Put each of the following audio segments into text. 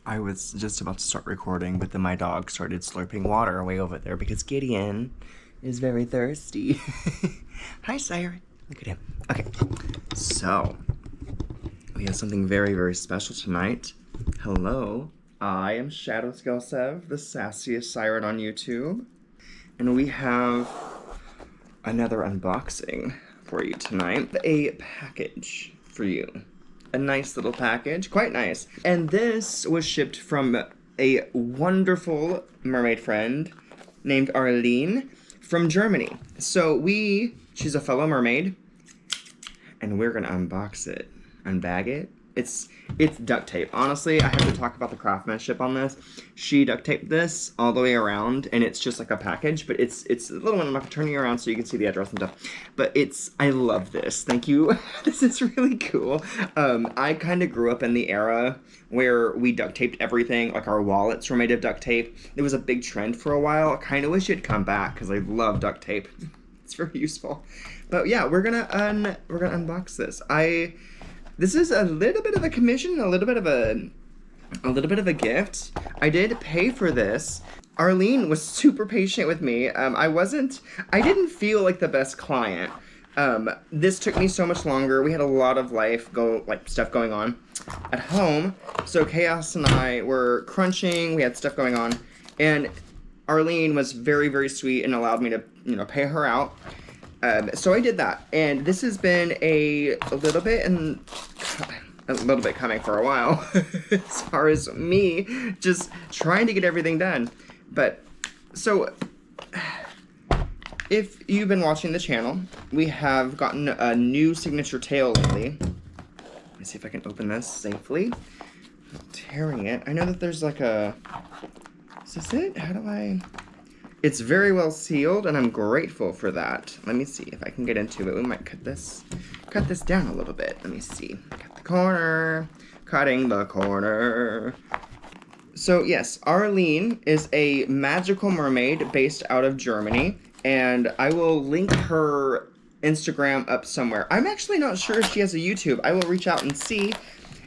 I was just about to start recording, but then my dog started slurping water way over there because Gideon is very thirsty. Hi, Siren. Look at him. Okay, so we have something very, very special tonight. Hello, I am Shadowscale Sev, the sassiest siren on YouTube, and we have another unboxing for you tonight. A package for you. A nice little package, quite nice. And this was shipped from a wonderful mermaid friend named Arlene from Germany. So she's a fellow mermaid, and we're gonna unbox it, unbag it. It's duct tape. Honestly, I have to talk about the craftsmanship on this. She duct taped this all the way around, and it's just like a package, but it's a little one. I'm not gonna turn you around so you can see the address and stuff. But I love this. Thank you. This is really cool. I kind of grew up in the era where we duct taped everything. Like our wallets were made of duct tape. It was a big trend for a while. I kind of wish it'd come back because I love duct tape. It's very useful. But yeah, we're gonna unbox this. This is a little bit of a commission, a little bit of a gift. I did pay for this. Arlene was super patient with me. I didn't feel like the best client. This took me so much longer. We had a lot of stuff going on at home. So Chaos and I were crunching. We had stuff going on, and Arlene was very, very sweet and allowed me to, pay her out. So I did that, and this has been a little bit coming for a while as far as me just trying to get everything done. But so if you've been watching the channel, we have gotten a new signature tail lately. Let me see if I can open this safely without tearing it. I know that there's like is this it? It's very well sealed, and I'm grateful for that. Let me see if I can get into it. We might cut this down a little bit. Let me see. Cut the corner. Cutting the corner. So yes, Arlene is a magical mermaid based out of Germany, and I will link her Instagram up somewhere. I'm actually not sure if she has a YouTube. I will reach out and see,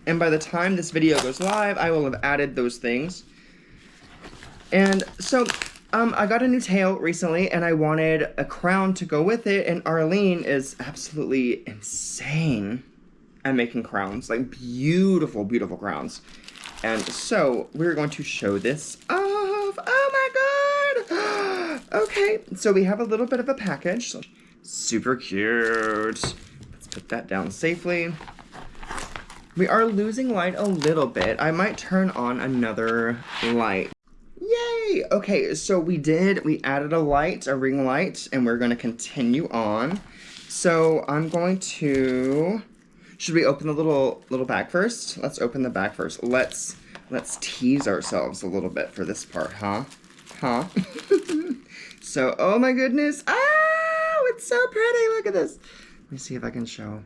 and by the time this video goes live, I will have added those things. And so I got a new tail recently, and I wanted a crown to go with it, and Arlene is absolutely insane at making crowns. Like, beautiful, beautiful crowns. And so, we're going to show this off. Oh my god! Okay, so we have a little bit of a package. Super cute. Let's put that down safely. We are losing light a little bit. I might turn on another light. Yay! Okay, so we added a ring light, and we're going to continue on. So I'm going to, should we open the little bag first? Let's open the bag first. Let's tease ourselves a little bit for this part, huh? So, oh my goodness. Oh, it's so pretty. Look at this. Let me see if I can show.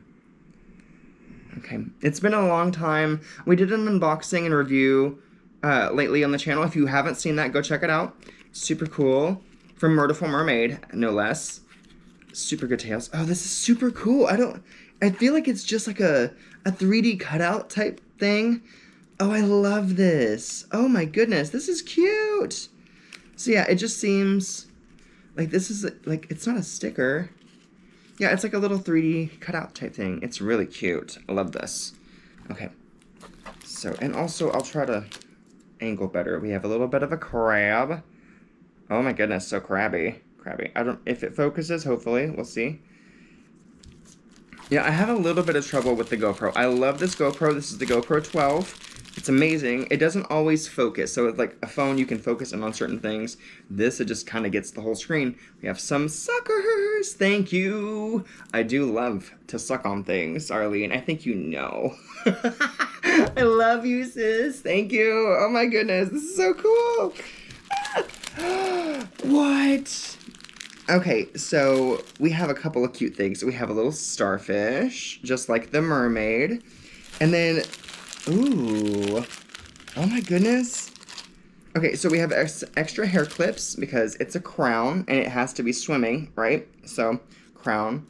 Okay, it's been a long time. We did an unboxing and review lately on the channel. If you haven't seen that, go check it out. Super cool. From Mertiful Mermaid, no less. Super good tails. Oh, this is super cool. I feel like it's just like a 3D cutout type thing. Oh, I love this. Oh my goodness, this is cute. So yeah, it just seems like this is like, it's not a sticker. Yeah, it's like a little 3D cutout type thing. It's really cute. I love this. Okay. So, and also I'll try to angle better. We have a little bit of a crab. Oh my goodness, so crabby. If it focuses, hopefully, we'll see. Yeah, I have a little bit of trouble with the GoPro. I love this GoPro. This is the GoPro 12. It's amazing. It doesn't always focus. So it's like a phone, you can focus in on certain things. It just kind of gets the whole screen. We have some suckers. Thank you. I do love to suck on things, Arlene. I think you know. I love you, sis. Thank you. Oh my goodness. This is so cool. What? Okay, so we have a couple of cute things. We have a little starfish, just like the mermaid. And then, ooh, oh my goodness. Okay, so we have extra hair clips because it's a crown and it has to be swimming, right? So, crown.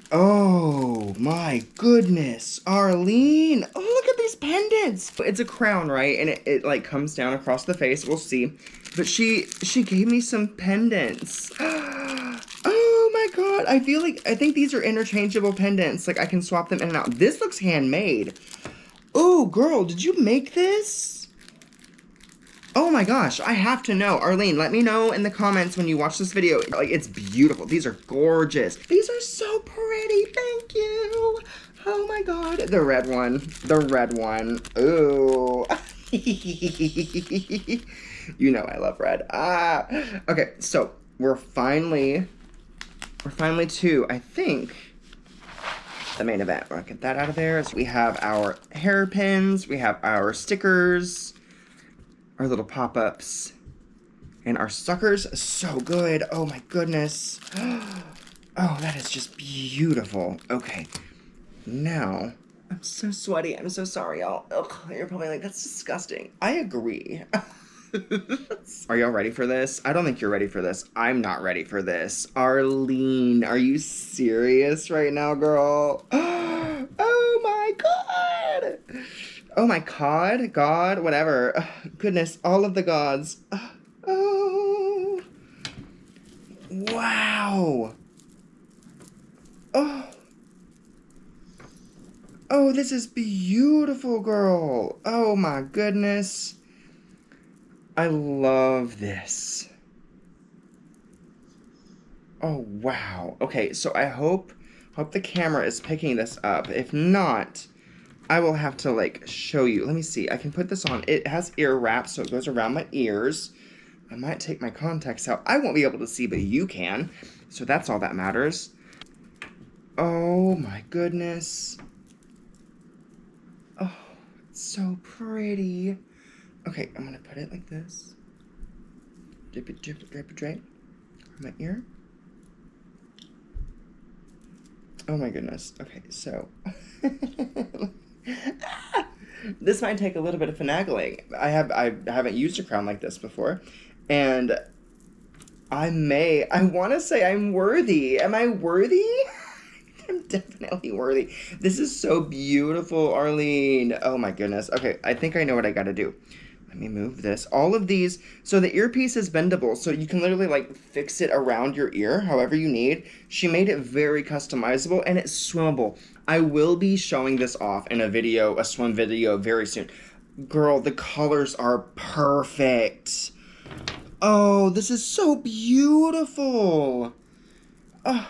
Oh my goodness, Arlene! Oh, look at these pendants! It's a crown, right? And it like comes down across the face. We'll see. But she gave me some pendants. Oh my god! I think these are interchangeable pendants. Like I can swap them in and out. This looks handmade. Oh, girl, did you make this? Oh my gosh, I have to know. Arlene, let me know in the comments when you watch this video. Like, it's beautiful. These are gorgeous. These are so pretty. Thank you. Oh my god. The red one. The red one. Ooh. You know I love red. Ah. Okay, so we're finally to, I think, the main event. We're gonna get that out of there. So we have our hairpins. We have our stickers. Our little pop-ups. And our suckers. So good. Oh my goodness. Oh, that is just beautiful. Okay. Now, I'm so sweaty. I'm so sorry, y'all. Ugh, you're probably like, that's disgusting. I agree. Are y'all ready for this? I don't think you're ready for this. I'm not ready for this. Arlene, are you serious right now, girl? Oh my god. Oh my god, whatever. Goodness, all of the gods. Oh. Wow. Oh. Oh, this is beautiful, girl. Oh my goodness. I love this. Oh, wow. Okay, so I hope the camera is picking this up. If not, I will have to, like, show you. Let me see. I can put this on. It has ear wraps, so it goes around my ears. I might take my contacts out. I won't be able to see, but you can. So that's all that matters. Oh, my goodness. Oh, it's so pretty. Okay, I'm going to put it like this. Drip it, drip it, drip it, drip. My ear. Oh, my goodness. Okay, so... This might take a little bit of finagling. I haven't used a crown like this before, and I want to say I'm worthy. Am I worthy? I'm definitely worthy. This is so beautiful, Arlene. Oh my goodness. Okay, I think I know what I gotta do. Let me move this. All of these, so the earpiece is bendable, so you can literally like fix it around your ear however you need. She made it very customizable and it's swimmable. I will be showing this off in a swim video very soon. Girl, the colors are perfect. Oh, this is so beautiful. Oh.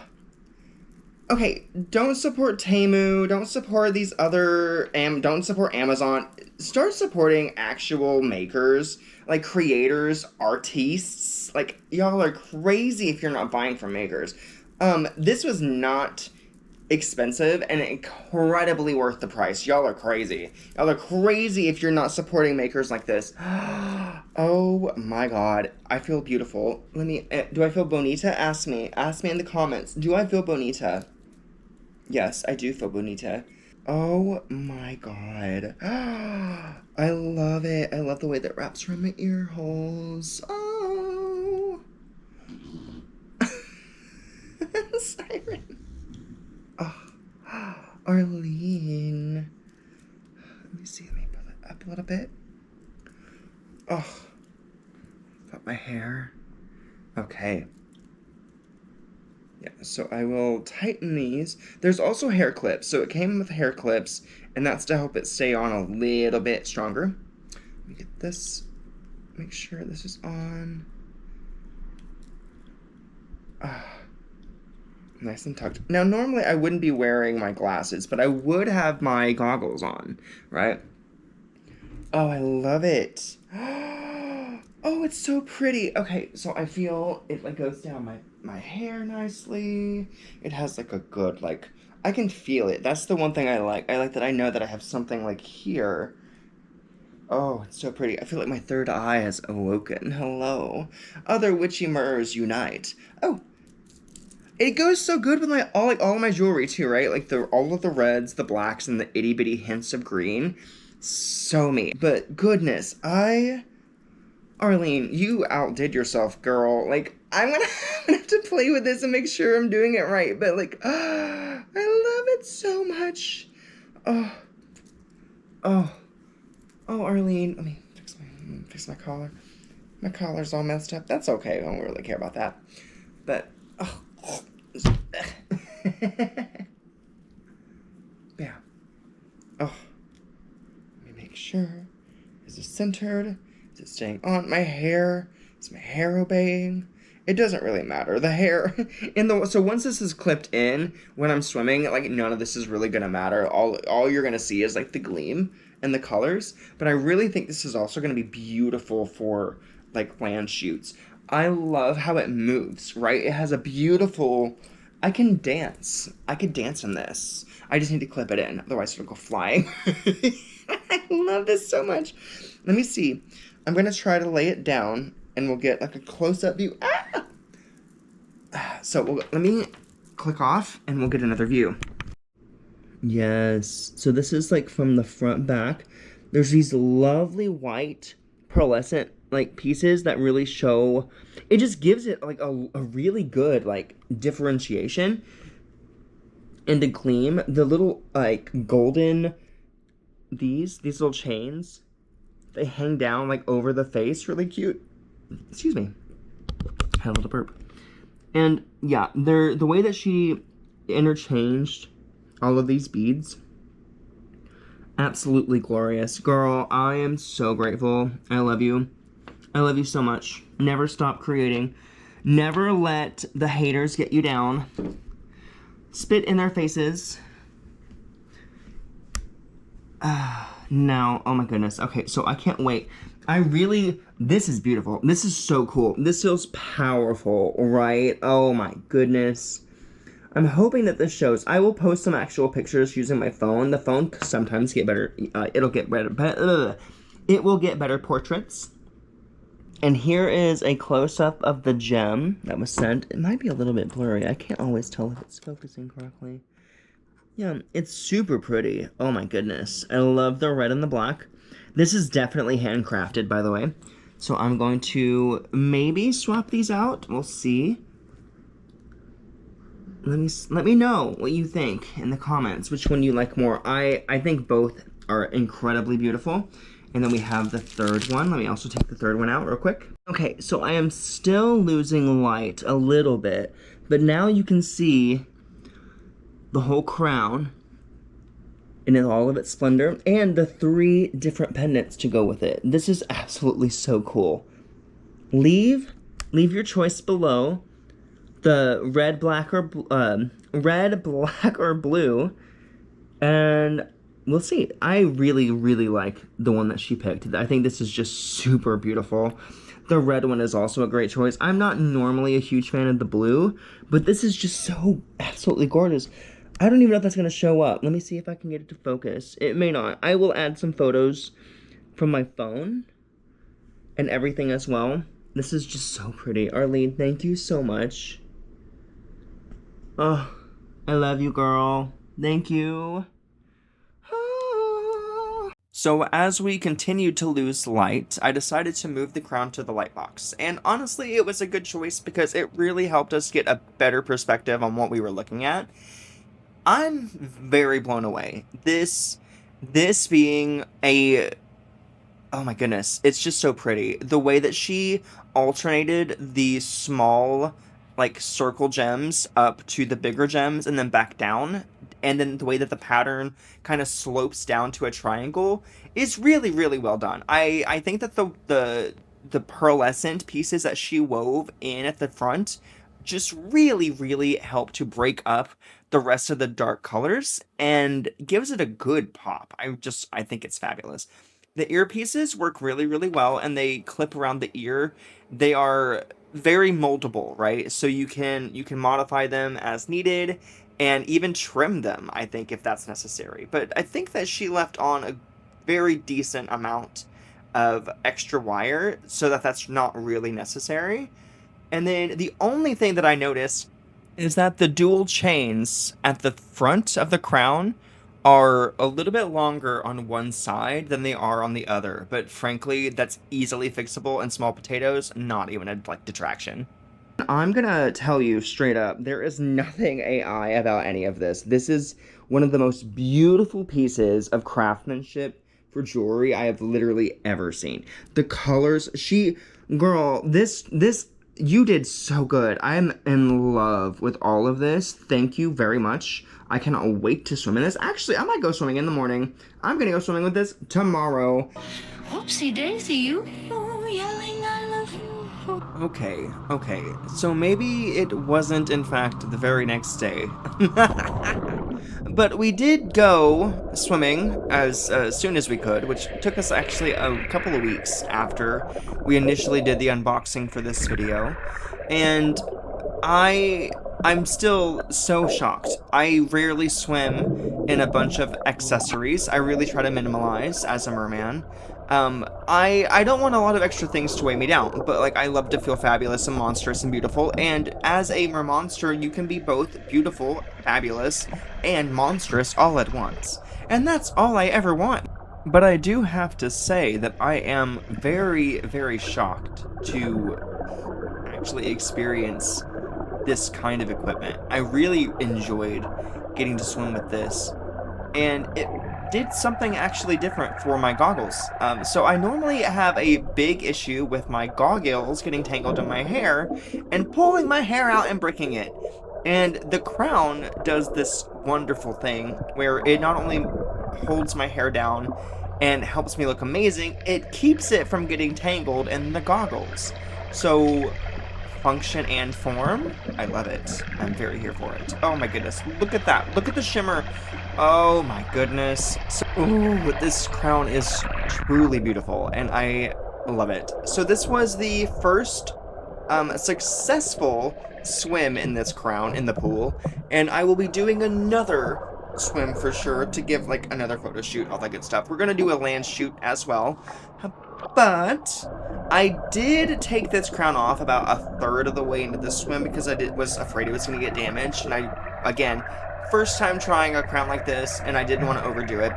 Okay, don't support Temu, don't support these other, don't support Amazon. Start supporting actual makers, like creators, artists. Like, y'all are crazy if you're not buying from makers. This was not expensive and incredibly worth the price. Y'all are crazy. Y'all are crazy if you're not supporting makers like this. Oh my god, I feel beautiful. Do I feel bonita? Ask me in the comments. Do I feel bonita? Yes, I do feel bonita. Oh my god. I love it. I love the way that wraps around my ear holes. Oh. Siren. Oh. Arlene. Let me see. Let me pull it up a little bit. Oh. Got my hair. Okay. Yeah, so I will tighten these. There's also hair clips. So it came with hair clips, and that's to help it stay on a little bit stronger. Let me get this. Make sure this is on. Nice and tucked. Now, normally I wouldn't be wearing my glasses, but I would have my goggles on, right? Oh, I love it. Oh, it's so pretty. Okay, so I feel it like goes down my hair nicely. It has like a good, like, I can feel it. That's the one thing I like. I like that I know that I have something like here. Oh, it's so pretty. I feel like my third eye has awoken. Hello. Other witchy mirrors unite. Oh, it goes so good with all of my jewelry too, right? Like all of the reds, the blacks, and the itty bitty hints of green. So me. But goodness, Arlene, you outdid yourself, girl. Like, I'm gonna have to play with this and make sure I'm doing it right. But, like, I love it so much. Oh, oh, oh, Arlene. Let me fix my collar. My collar's all messed up. That's okay. I don't really care about that. But, oh. Yeah. Oh. Let me make sure. Is it centered? Is it staying on? My hair? Is my hair obeying? It doesn't really matter. The hair so once this is clipped in when I'm swimming, like none of this is really gonna matter. All you're gonna see is like the gleam and the colors. But I really think this is also gonna be beautiful for like land shoots. I love how it moves, right? It has a beautiful I can dance. I could dance in this. I just need to clip it in, otherwise it'll go flying. I love this so much. Let me see. I'm gonna try to lay it down and we'll get like a close-up view. So let me click off and we'll get another view. Yes, so this is like from the front back. There's these lovely white pearlescent like pieces that really show, it just gives it like a really good like differentiation. And the gleam, the little like golden, these little chains, they hang down like over the face, really cute. Excuse me, had a little burp. And yeah, the way that she interchanged all of these beads, absolutely glorious. Girl, I am so grateful. I love you. I love you so much. Never stop creating. Never let the haters get you down. Spit in their faces. Now, oh my goodness. Okay, so I can't wait. This is beautiful. This is so cool. This feels powerful, right? Oh my goodness. I'm hoping that this shows. I will post some actual pictures using my phone. The phone sometimes get better. It will get better portraits. And here is a close-up of the gem that was sent. It might be a little bit blurry. I can't always tell if it's focusing correctly. Yeah, it's super pretty. Oh my goodness. I love the red and the black. This is definitely handcrafted, by the way. So I'm going to maybe swap these out. We'll see. Let me know what you think in the comments. Which one you like more. I think both are incredibly beautiful. And then we have the third one. Let me also take the third one out real quick. Okay, so I am still losing light a little bit. But now you can see the whole crown in all of its splendor, and the 3 different pendants to go with it. This is absolutely so cool. Leave your choice below. The red, black, or blue, and we'll see. I really, really like the one that she picked. I think this is just super beautiful. The red one is also a great choice. I'm not normally a huge fan of the blue, but this is just so absolutely gorgeous. I don't even know if that's going to show up. Let me see if I can get it to focus. It may not. I will add some photos from my phone and everything as well. This is just so pretty. Arlene, thank you so much. Oh, I love you, girl. Thank you. So as we continued to lose light, I decided to move the crown to the light box. And honestly, it was a good choice because it really helped us get a better perspective on what we were looking at. I'm very blown away. This being a... Oh my goodness, it's just so pretty. The way that she alternated the small, like, circle gems up to the bigger gems and then back down, and then the way that the pattern kind of slopes down to a triangle is really, really well done. I think that the pearlescent pieces that she wove in at the front just really, really help to break up the rest of the dark colors and gives it a good pop. I think it's fabulous. The earpieces work really, really well, and they clip around the ear. They are very moldable, right? So you can modify them as needed and even trim them, I think, if that's necessary. But I think that she left on a very decent amount of extra wire so that that's not really necessary. And then the only thing that I noticed is that the dual chains at the front of the crown are a little bit longer on one side than they are on the other, but frankly, that's easily fixable, and small potatoes, not even a, like, detraction. I'm gonna tell you straight up, there is nothing AI about any of this. This is one of the most beautiful pieces of craftsmanship for jewelry I have literally ever seen. The colors, girl, you did so good. I'm in love with all of this. Thank you very much. I cannot wait to swim in this. Actually, I might go swimming in the morning. I'm gonna go swimming with this tomorrow. Whoopsie daisy, you yelling I love you. Okay, so maybe it wasn't in fact the very next day. But we did go swimming as soon as we could, which took us actually a couple of weeks after we initially did the unboxing for this video. And I'm still so shocked. I rarely swim in a bunch of accessories. I really try to minimalize as a merman. I don't want a lot of extra things to weigh me down, but like I love to feel fabulous and monstrous and beautiful, and as a mermonster, you can be both beautiful, fabulous, and monstrous all at once. And that's all I ever want. But I do have to say that I am very, very shocked to actually experience this kind of equipment. I really enjoyed getting to swim with this, and it did something actually different for my goggles. So I normally have a big issue with my goggles getting tangled in my hair and pulling my hair out and breaking it. And the crown does this wonderful thing where it not only holds my hair down and helps me look amazing, it keeps it from getting tangled in the goggles. So function and form, I love it. I'm very here for it. Oh my goodness, look at that. Look at the shimmer. Oh my goodness. Ooh, this crown is truly beautiful, and I love it. So this was the first successful swim in this crown in the pool, and I will be doing another swim for sure to give like another photo shoot, all that good stuff. We're gonna do a land shoot as well, but I did take this crown off about a third of the way into the swim because I was afraid it was gonna get damaged, and again, first time trying a crown like this, and I didn't want to overdo it.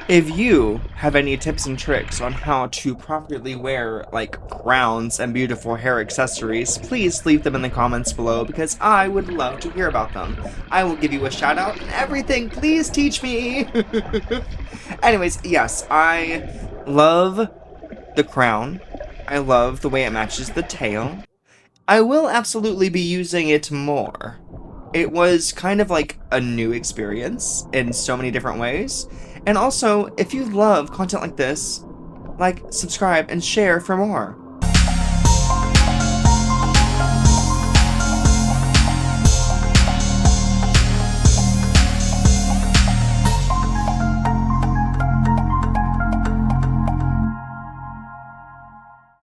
If you have any tips and tricks on how to properly wear, like, crowns and beautiful hair accessories, please leave them in the comments below because I would love to hear about them. I will give you a shout out and everything. Please teach me. Anyways, yes, I love the crown. I love the way it matches the tail. I will absolutely be using it more. It was kind of like a new experience in so many different ways. And also, if you love content like this, like, subscribe, and share for more.